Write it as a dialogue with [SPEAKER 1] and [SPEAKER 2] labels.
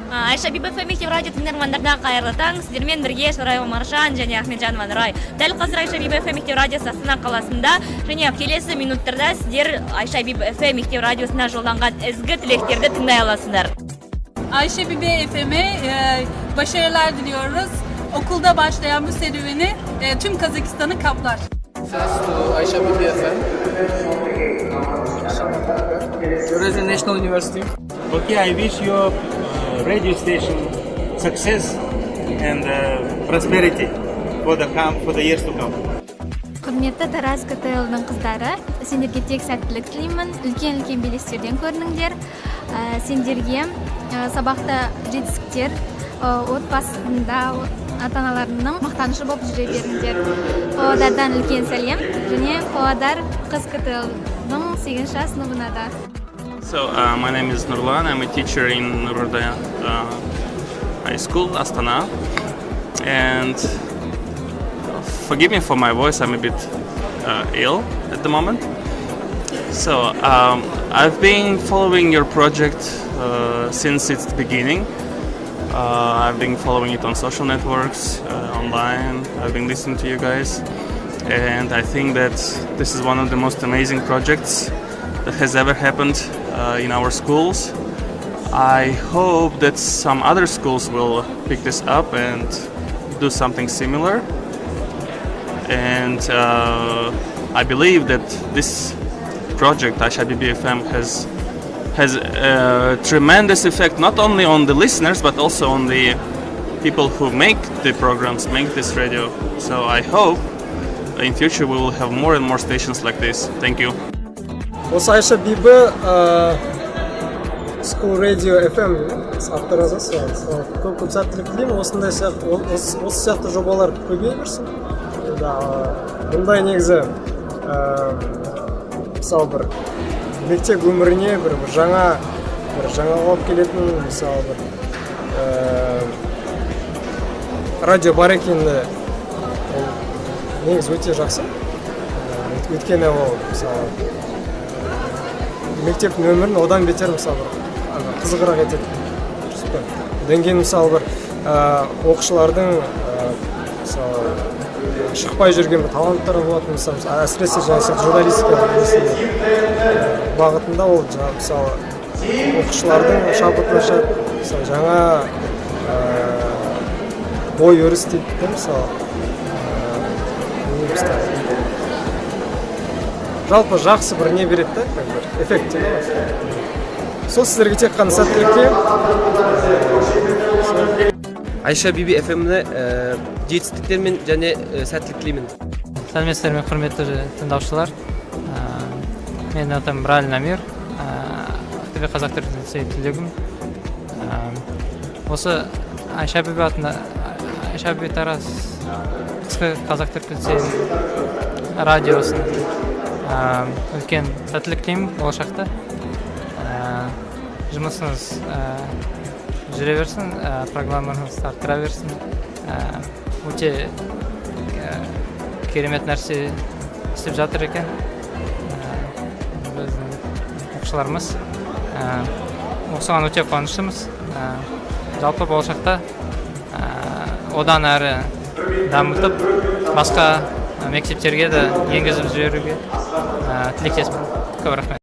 [SPEAKER 1] Айша Бибі ФМ мектеп радио тыңдармандарына қайырлы таң. Сіздермен бірге Шорай Омаржан және Ахметжан Ванрай. Дәл қазір Айша Бибі ФМ мектеп радиосы Астана қаласында және келесі минуттарда сіздер Айша Бибі ФМ мектеп радиосына жолданған ізгі тілектерді тыңдай аласыздар.
[SPEAKER 2] Ayşe Bibi FM'e başarılar diliyoruz. Okulda başlayan bu serüveni tüm Kazakistan'ı kaplar.
[SPEAKER 3] Ayşe Bibi FM. Eurasian National University.
[SPEAKER 4] Okay, I wish your radio station success and prosperity for the years to come.
[SPEAKER 5] Құрметті Тараз КТЛ-ның қыздары, сендерге тек сәттілік тілеймін, үлкен-үлкен белестерден көрініңдер. Сендерге сабақта жетістіктер, отбасында ата-аналарының мақтанышы болып жүре беріңдер. Павлодардан үлкен сәлем, және Павлодар қыз КТЛ-ның 8-ші сыныбына да.
[SPEAKER 6] So, my name is Nurlan. I'm a teacher in Nurda High School, Astana. And forgive me for my voice, I'm a bit ill at the moment. So, I've been following your project since its beginning. I've been following it on social networks, online. I've been listening to you guys. And I think that this is one of the most amazing projects that has ever happened in our schools. I hope that some other schools will pick this up and do something similar. And I believe that this project, Ayşe Bibi FM, has a tremendous effect not only on the listeners but also on the people who make the programs, make this radio. So I hope in future we will have more and more stations like this. Thank you.
[SPEAKER 3] Осы Ayşe Bibi School Radio FM авторы көп сәттілік тілеймін. Осы сияқты жобалар көбейе берсін. Бұндай негізі мысалы бір мектеп өміріне бір жаңа алып келетін мысалы бір радио бар екені негізі өте жақсы. Өйткені ол мысалы мектептің өмірін одан бетер мысалы қызығырақ етеді. Одан кейін мысалы бір оқушылардың мысалы шықпай жүрген бір таланттары болатын мысалы әсіресе журналистика бағытында ол мысалы оқушылардың шабытына жаңа ой өрістейді мысалы жалпы жақсы бір не береді да, бір эффект дейді. Сол сіздерге тек қана сәттілік тілеймін.
[SPEAKER 7] Ayşe Bibi FM-ні жетістіктермен және сәттілік тілеймін.
[SPEAKER 8] Сәлеметсіздер ме, құрметті тыңдаушылар. Менің атым Браль Намир, Ақтөбе қазақ түркі лицейі түлегім. Осы Ayşe Bibi атында Ayşe Bibi Тараз қысқы қазақ түркі лицейінің радиосын үлкен сәттілік тілеймін болашақта. Жұмысыңыз жүре берсін, программаңыз арттыра берсін. Өте керемет нәрсе істеп жатыр екен біздің оқушыларымыз. Осыған өте қуаныштымыз. Жалпы болашақта одан әрі дамытып, басқа мектептерге де енгізіп жіберуге тілектеспін. Көп рахмет.